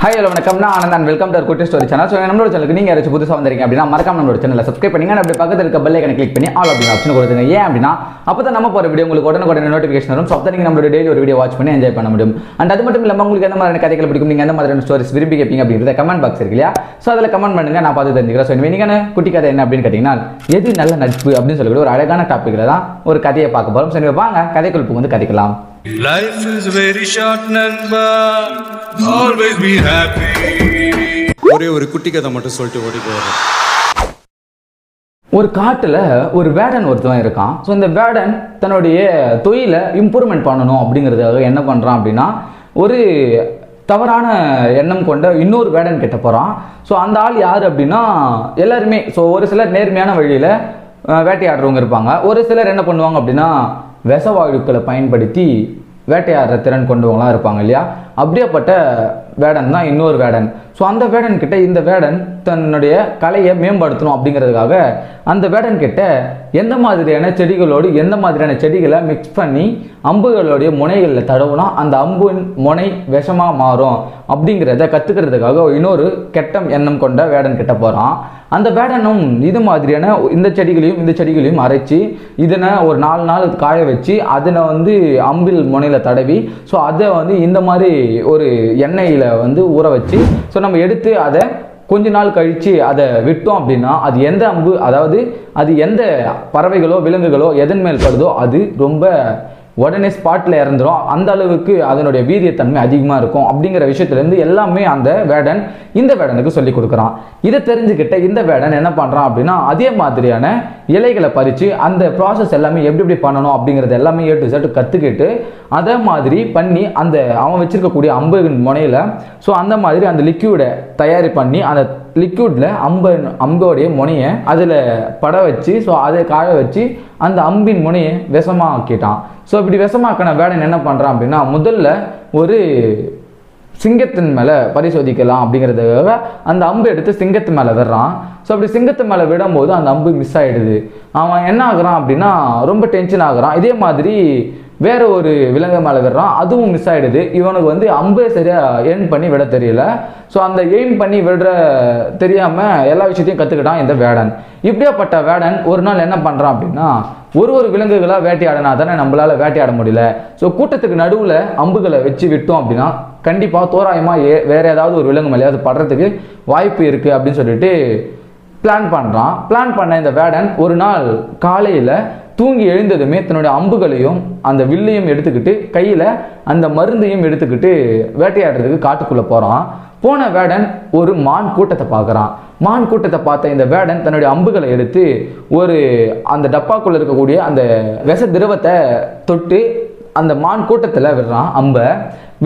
Hi hello வணக்கம், நான் Anand and welcome to குட்டி ஸ்டோரி சேனல். ஸோ நம்மளோட சேனலுக்கு நீங்கள் யாராச்சும் புதுசாக வந்திருக்கீங்க அப்படின்னா மறக்காம நம்மளோட சேனலை சப்ஸ்கிரைப் பண்ணுங்க. அப்படி பக்கத்தில் இருக்க பெல் ஐக்கனை கிளிக் பண்ணி ஆல் அப்படின்னு ஆப்ஷன் கொடுத்துங்க. ஏன் அப்படின்னா அப்போ தான் நம்ம போகிற வீடியோ உங்களுக்கு உடனே நோட்டிஃபிகேஷன் வரும். ஸோ அப்போ நீங்கள் நம்மளோட டெய்லி ஒரு வீடியோ வாட்ச் பண்ணி என்ஜாய் பண்ண முடியும். அண்ட் அது மட்டும் இல்லாமல் உங்களுக்கு எந்த மாதிரியான கதைகள் பிடிக்கும், நீங்கள் எந்த மாதிரியான ஸ்டோரிஸ் விரும்பி கேட்பீங்க அப்படிங்கிறத கமெண்ட் பாக்ஸ் இருக்கு இல்லையா? ஸோ அதில் கமெண்ட் பண்ணுங்க, நான் பார்த்து தெரிஞ்சுக்கிறேன். ஸோ இன்னைக்கான குட்டி கதை என்ன அப்படின்னு கேட்டிங்கன்னா, எது நல்ல நட்பு அப்படின்னு சொல்லக்கூடிய ஒரு அழகான டாப்பிக்கில் தான் ஒரு கதையை பார்க்க போகிறோம். சரி வாங்க கதைக்குள் வந்து கதைக்கலாம். Life is very short, Nanba. Always be happy. ஒரே ஒரு குட்டி கதை மட்டும் சொல்லிட்டு ஓடி போகிறேன். ஒரு காட்டில் ஒரு வேடன் ஒருத்தவன் இருக்கான். ஸோ இந்த வேடன் தன்னுடைய தொழிலை இம்ப்ரூவ்மெண்ட் பண்ணணும் அப்படிங்கிறதுக்காக என்ன பண்ணுறான் அப்படின்னா, ஒரு தவறான எண்ணம் கொண்ட இன்னொரு வேடன் கிட்ட போகிறான். ஸோ அந்த ஆள் யார் அப்படின்னா, எல்லாருமே ஸோ ஒரு சிலர் நேர்மையான வழியில் வேட்டையாடுறவங்க இருப்பாங்க. ஒரு சிலர் என்ன பண்ணுவாங்க அப்படின்னா, விஷவாயுக்களை பயன்படுத்தி வேட்டையாடுற திறன் கொண்டவங்களாம் இருப்பாங்க இல்லையா? அப்படியேப்பட்ட வேடன் தான் இன்னொரு வேடன். ஸோ அந்த வேடன் கிட்ட இந்த வேடன் தன்னுடைய கலையை மேம்படுத்தணும் அப்படிங்கிறதுக்காக அந்த வேடன் கிட்ட எந்த மாதிரியான செடிகளோடு எந்த மாதிரியான செடிகளை மிக்ஸ் பண்ணி அம்புகளுடைய முனைகளில் தடவுனா அந்த அம்பின் முனை விஷமாக மாறும் அப்படிங்கிறத கற்றுக்கிறதுக்காக இன்னொரு கெட்ட எண்ணம் கொண்ட வேடன் கிட்ட போகிறான். அந்த வேடனும் இது மாதிரியான இந்த செடிகளையும் அரைச்சி இதனை ஒரு 4 நாள் காய வச்சு அதனை வந்து அம்பில் முனையில் தடவி ஸோ அதை வந்து இந்த மாதிரி ஒரு எண்ணெயில் வந்து ஊற வச்சு ஸோ நம்ம எடுத்து அதை கொஞ்ச நாள் கழித்து அதை விட்டோம் அப்படின்னா அது எந்த அம்பு, அதாவது அது எந்த பறவைகளோ விலங்குகளோ எதன் மேல் படுதோ அது ரொம்ப உடனே ஸ்பாட்டில் இறந்துடும். அந்த அளவுக்கு அதனுடைய வீரியத்தன்மை அதிகமாக இருக்கும். அப்படிங்கிற விஷயத்துலேருந்து எல்லாமே அந்த வேடன் இந்த வேடனுக்கு சொல்லி கொடுக்குறான். இதை தெரிஞ்சுக்கிட்ட இந்த வேடன் என்ன பண்ணுறான் அப்படின்னா, அதே மாதிரியான இலைகளை பறித்து அந்த ப்ராசஸ் எல்லாமே எப்படி பண்ணணும் அப்படிங்கிறது எல்லாமே A to Z கற்றுக்கிட்டு அதே மாதிரி பண்ணி அந்த அவன் வச்சிருக்கக்கூடிய அம்புவின் முனையில் ஸோ அந்த மாதிரி அந்த லிக்யூடை தயாரி பண்ணி அந்த லிக்யூடில் அம்போடைய முனையை அதில் பட வச்சு ஸோ அதை காய வச்சு அந்த அம்பின் முனையை விஷமாக்கிட்டான். ஸோ இப்படி விஷமாக்கின வேடன் என்ன பண்ணுறான் அப்படின்னா, முதல்ல ஒரு சிங்கத்தின் மேலே பரிசோதிக்கலாம் அப்படிங்கிறதுக்காக அந்த அம்பு எடுத்து சிங்கத்து மேலே விடுறான். ஸோ அப்படி சிங்கத்து மேலே விடும்போது அந்த அம்பு மிஸ் ஆகிடுது. அவன் என்ன ஆகுறான் அப்படின்னா ரொம்ப டென்ஷன் ஆகுறான். இதே மாதிரி வேற ஒரு விலங்கு மேலே விடுறான், அதுவும் மிஸ் ஆகிடுது. இவனுக்கு வந்து அம்பே சரியாக எய்ம் பண்ணி விட தெரியல. ஸோ அந்த எய்ம் பண்ணி விடுற தெரியாமல் எல்லா விஷயத்தையும் கற்றுக்கிட்டான் இந்த வேடன். இப்படியாப்பட்ட வேடன் ஒரு நாள் என்ன பண்ணுறான் அப்படின்னா, ஒரு விலங்குகளாக வேட்டையாடினா தானே நம்மளால் வேட்டையாட முடியல. ஸோ கூட்டத்துக்கு நடுவில் அம்புகளை வச்சு விட்டோம் அப்படின்னா கண்டிப்பாக தோராயமாக வேற ஏதாவது ஒரு விலங்கு மேலே அது படுறதுக்கு வாய்ப்பு இருக்குது அப்படின்னு சொல்லிட்டு பிளான் பண்ணுறான். பிளான் பண்ண இந்த வேடன் ஒரு நாள் காலையில் தூங்கி எழுந்ததுமே தன்னுடைய அம்புகளையும் அந்த வில்லையும் எடுத்துக்கிட்டு கையில் அந்த மருந்தையும் எடுத்துக்கிட்டு வேட்டையாடுறதுக்கு காட்டுக்குள்ளே போகிறான். போன வேடன் ஒரு மான் கூட்டத்தை பார்க்குறான். மான் கூட்டத்தை பார்த்த இந்த வேடன் தன்னுடைய அம்புகளை எடுத்து ஒரு அந்த டப்பாக்குள்ளே இருக்கக்கூடிய அந்த விஷ திரவத்தை தொட்டு அந்த மான் கூட்டத்தில் விடுறான். அம்பை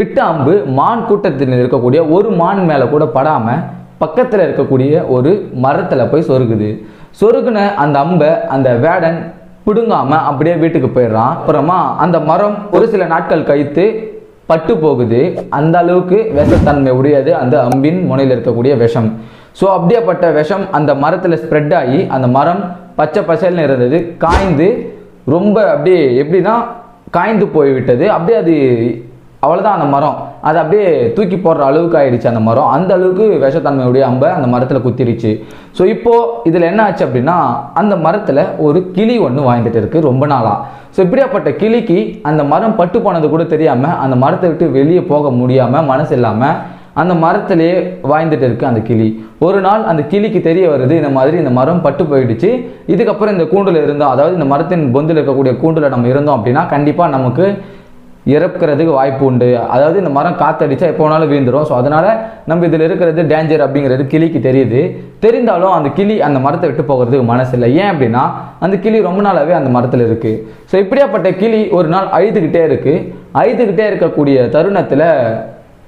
விட்ட அம்பு மான் கூட்டத்தில் இருக்கக்கூடிய ஒரு மான் மேலே கூட படாமல் பக்கத்தில் இருக்கக்கூடிய ஒரு மரத்தில் போய் சொருகுது. சொருகுன அந்த அம்பை அந்த வேடன் பிடுங்காம அப்படியே வீட்டுக்கு போயிடுறான். அப்புறமா அந்த மரம் ஒரு சில நாட்கள் கழித்து பட்டு போகுது. அந்த அளவுக்கு விஷத்தன்மை உடையது அந்த அம்பின் முனையில் இருக்கக்கூடிய விஷம். ஸோ அப்படியேப்பட்ட விஷம் அந்த மரத்தில் ஸ்ப்ரெட் ஆகி அந்த மரம் பச்சை பசல்னு இருந்தது, காய்ந்து ரொம்ப அப்படியே எப்படின்னா காய்ந்து போய்விட்டது. அப்படியே அது அவ்வளோதான், அந்த மரம் அது அப்படியே தூக்கி போடுற அளவுக்கு ஆயிடுச்சு. அந்த மரம் அந்த அளவுக்கு விஷத்தன்மையுடைய அம்பை அந்த மரத்தில் குத்திடுச்சு. ஸோ இப்போது இதில் என்ன ஆச்சு அப்படின்னா, அந்த மரத்தில் ஒரு கிளி ஒன்று வாழ்ந்துட்டு இருக்குது ரொம்ப நாளாக. ஸோ இப்படியாப்பட்ட கிளிக்கு அந்த மரம் பட்டு போனது கூட தெரியாமல் அந்த மரத்தை விட்டு வெளியே போக முடியாமல் மனசு இல்லாமல் அந்த மரத்திலேயே வாழ்ந்துட்டு இருக்கு அந்த கிளி. ஒரு நாள் அந்த கிளிக்கு தெரிய வருது, இந்த மாதிரி இந்த மரம் பட்டு போயிடுச்சு, இதுக்கப்புறம் இந்த கூண்டில் இருந்தோம், அதாவது இந்த மரத்தின் பொந்தில் இருக்கக்கூடிய கூண்டில் நம்ம இருந்தோம் அப்படின்னா கண்டிப்பாக நமக்கு இறக்கிறதுக்கு வாய்ப்பு உண்டு. அதாவது இந்த மரம் காற்றடிச்சா எப்போ வேணாலும் வீழ்ந்துடும். ஸோ அதனால் நம்ம இதில் இருக்கிறது டேஞ்சர் அப்படிங்கிறது கிளிக்கு தெரியுது. தெரிந்தாலும் அந்த கிளி அந்த மரத்தை விட்டு போகிறதுக்கு மனசு இல்லை. ஏன் அப்படின்னா அந்த கிளி ரொம்ப நாளாகவே அந்த மரத்தில் இருக்குது. ஸோ இப்படியாப்பட்ட கிளி ஒரு நாள் அழுதுகிட்டே இருக்கக்கூடிய தருணத்தில்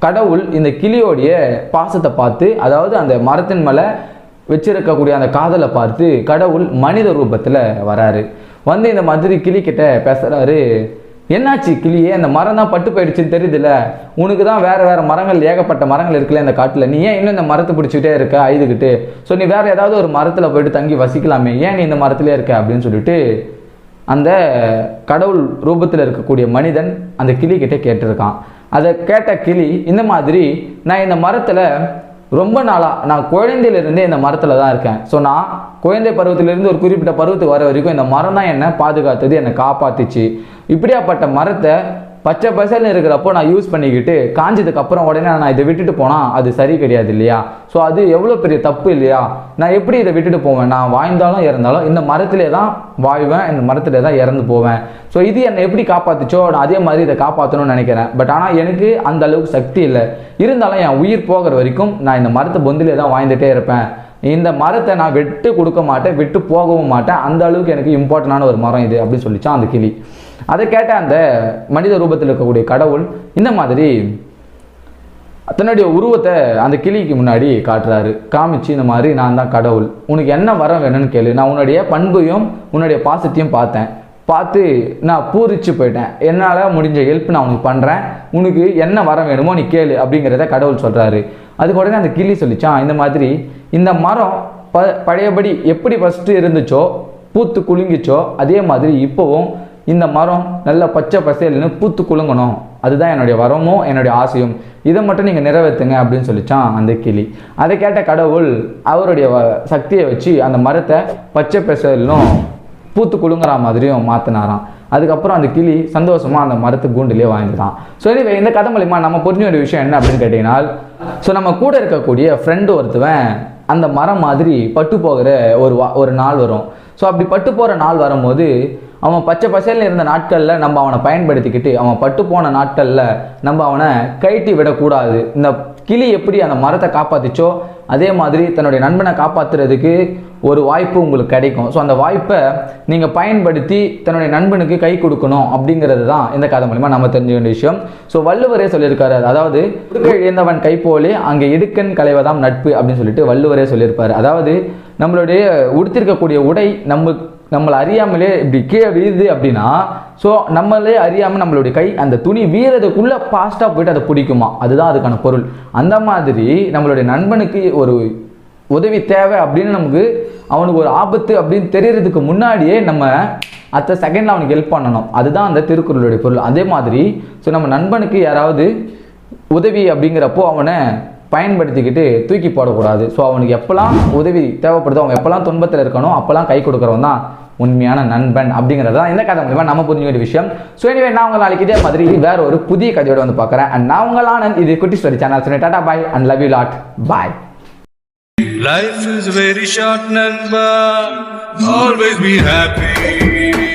கடவுள் இந்த கிளியோடைய பாசத்தை பார்த்து, அதாவது அந்த மரத்தின் மேலே வச்சிருக்கக்கூடிய அந்த காதலை பார்த்து கடவுள் மனித ரூபத்தில் வராரு. வந்து இந்த மாதிரி கிளிக்கிட்ட பேசுகிறாரு. என்னாச்சு கிளியே, அந்த மரம் தான் பட்டு போயிடுச்சுன்னு தெரியுதுல்ல, உனக்கு தான் வேறு மரங்கள் ஏகப்பட்ட மரங்கள் இருக்குல்ல இந்த காட்டில், நீ ஏன் இன்னும் இந்த மரத்தை பிடிச்சிக்கிட்டே இருக்க அழுதுகிட்டு? ஸோ நீ வேறு ஏதாவது ஒரு மரத்தில் போயிட்டு தங்கி வசிக்கலாமே, ஏன் நீ இந்த மரத்துலேயே இருக்க அப்படின்னு சொல்லிட்டு அந்த கடவுள் ரூபத்தில் இருக்கக்கூடிய மனிதன் அந்த கிளி கிட்ட கேட்டிருக்கான். அதை கேட்ட கிளி இந்த மாதிரி, நான் இந்த மரத்தில் ரொம்ப நாளாக, நான் குழந்தையிலிருந்தே இந்த மரத்தில் தான் இருக்கேன். ஸோ நான் குழந்தை பருவத்திலிருந்து ஒரு குறிப்பிட்ட பருவத்துக்கு வர வரைக்கும் இந்த மரம் தான் என்னை பாதுகாத்தது, என்னை காப்பாத்துச்சு. இப்படியாப்பட்ட மரத்தை பச்சை பசல்னு இருக்கிறப்போ நான் யூஸ் பண்ணிக்கிட்டு காஞ்சதுக்கு அப்புறம் உடனே நான் இதை விட்டுட்டு போனால் அது சரி கிடையாது இல்லையா? ஸோ அது எவ்வளோ பெரிய தப்பு இல்லையா? நான் எப்படி இதை விட்டுட்டு போவேன்? நான் வாழ்ந்தாலும் இறந்தாலும் இந்த மரத்திலே தான் வாழ்வேன், இந்த மரத்திலே தான் இறந்து போவேன். ஸோ இது என்னை எப்படி காப்பாற்றுச்சோ நான் அதே மாதிரி இதை காப்பாற்றணும்னு நினைக்கிறேன். பட் ஆனால் எனக்கு அந்த அளவுக்கு சக்தி இல்லை. இருந்தாலும் என் உயிர் போகிற வரைக்கும் நான் இந்த மரத்தை பொந்திலே தான் வாழ்ந்துட்டே இருப்பேன். இந்த மரத்தை நான் விட்டு கொடுக்க மாட்டேன், விட்டு போகவும் மாட்டேன். அந்த அளவுக்கு எனக்கு இம்பார்ட்டண்டான ஒரு மரம் இது அப்படின்னு சொல்லிச்சான் அந்த கிளி. அதை கேட்ட அந்த மனித ரூபத்தில் இருக்கக்கூடிய கடவுள் இந்த மாதிரி தன்னுடைய உருவத்தை அந்த கிளிக்கு முன்னாடி காட்டுறாரு. காமிச்சு இந்த மாதிரி, நான் தான் கடவுள், உனக்கு என்ன வரம் வேணும்னு கேளு. நான் உன்னுடைய பண்பையும் உன்னுடைய பாசத்தையும் பார்த்து நான் பூரிச்சு போயிட்டேன். என்னால் முடிஞ்ச ஹெல்ப் நான் உனக்கு பண்ணுறேன், உனக்கு என்ன வரம் வேணுமோ நீ கேளு அப்படிங்கிறத கடவுள் சொல்கிறாரு. அதுக்கு உடனே அந்த கிளி சொல்லிச்சான் இந்த மாதிரி, இந்த மரம் பழையபடி எப்படி ஃபஸ்ட்டு இருந்துச்சோ, பூத்து குலுங்கிச்சோ, அதே மாதிரி இப்போவும் இந்த மரம் நல்ல பச்சை பசேல்னு பூத்து குலுங்கணும், அதுதான் என்னுடைய வரமும் என்னுடைய ஆசையும், இதை மட்டும் நீங்கள் நிறைவேற்றுங்க அப்படின்னு சொல்லிச்சான் அந்த கிளி. அதை கேட்ட கடவுள் அவருடைய சக்தியை வச்சு அந்த மரத்தை பச்சை பசேல்னும் பூத்து குலுங்குற மாதிரியும் மாற்றினாராம். அதுக்கப்புறம் அந்த கிளி சந்தோஷமாக அந்த மரத்து கூண்டிலே வாழ்ந்துதான். ஸோ இதுவே இந்த கதை மூலிமா நம்ம புரிஞ்ச ஒரு விஷயம் என்ன அப்படின்னு கேட்டிங்கன்னா, ஸோ நம்ம கூட இருக்கக்கூடிய ஃப்ரெண்டு ஒருத்தவன் அந்த மரம் மாதிரி பட்டு போகிற ஒரு நாள் வரும். ஸோ அப்படி பட்டு போகிற நாள் வரும்போது அவன் பச்சை பசேல்னு இருந்த நாட்களில் நம்ம அவனை பயன்படுத்திக்கிட்டு, அவன் பட்டு போன நாட்களில் நம்ம அவனை கழட்டி விடக்கூடாது. இந்த கிளி எப்படி அந்த மரத்தை காப்பாற்றிச்சோ அதே மாதிரி தன்னுடைய நண்பனை காப்பாற்றுறதுக்கு ஒரு வாய்ப்பு உங்களுக்கு கிடைக்கும். ஸோ அந்த வாய்ப்பை நீங்கள் பயன்படுத்தி தன்னுடைய நண்பனுக்கு கை கொடுக்கணும் அப்படிங்கிறது தான் இந்த கதை மூலமா நம்ம தெரிஞ்ச வேண்டிய விஷயம். ஸோ வள்ளுவரே சொல்லியிருக்காரு, அதாவது இழந்தவன் கை போலே அங்கே இடுக்கண் களைவதாம் நட்பு அப்படின்னு சொல்லிட்டு வள்ளுவரே சொல்லியிருப்பாரு. அதாவது நம்மளுடைய உடுத்திருக்கக்கூடிய உடை நம்மளை அறியாமலே இப்படி கீழே விழுது அப்படின்னா, ஸோ நம்மளே அறியாமல் நம்மளுடைய கை அந்த துணி வீரதுக்குள்ளே ஃபாஸ்ட்டாக போயிட்டு அதை பிடிக்குமா, அதுதான் அதுக்கான பொருள். அந்த மாதிரி நம்மளுடைய நண்பனுக்கு ஒரு உதவி தேவை அப்படின்னு நமக்கு அவனுக்கு ஒரு ஆபத்து அப்படின்னு தெரியறதுக்கு முன்னாடியே நம்ம அடுத்த செகண்டில் அவனுக்கு ஹெல்ப் பண்ணணும், அதுதான் அந்த திருக்குறளுடைய பொருள். அதே மாதிரி ஸோ நம்ம நண்பனுக்கு யாராவது உதவி அப்படிங்கிறப்போ அவனை பயன்படுத்திக்கிட்டு தூக்கி போடக்கூடாது. ஸோ அவனுக்கு எப்போல்லாம் உதவி தேவைப்படுதோ, அவன் எப்போல்லாம் துன்பத்தில் இருக்கணும் அப்போல்லாம் கை கொடுக்குறவன் தான் உண்மையான நண்பன் அப்படிங்கிறது தான் இந்த கதை மூலமா நம்ம புரிஞ்சுக்க வேண்டிய விஷயம். ஸோ எனவே நான் உங்களை நாளைக்கு இதே மாதிரி வேற ஒரு புதிய கதையோட வந்து பார்க்குறேன். அண்ட் நான் உங்களான இது குட்டி story channel. Tata bye and love you lot. Bye. Life is very short, Nanba. Always be happy.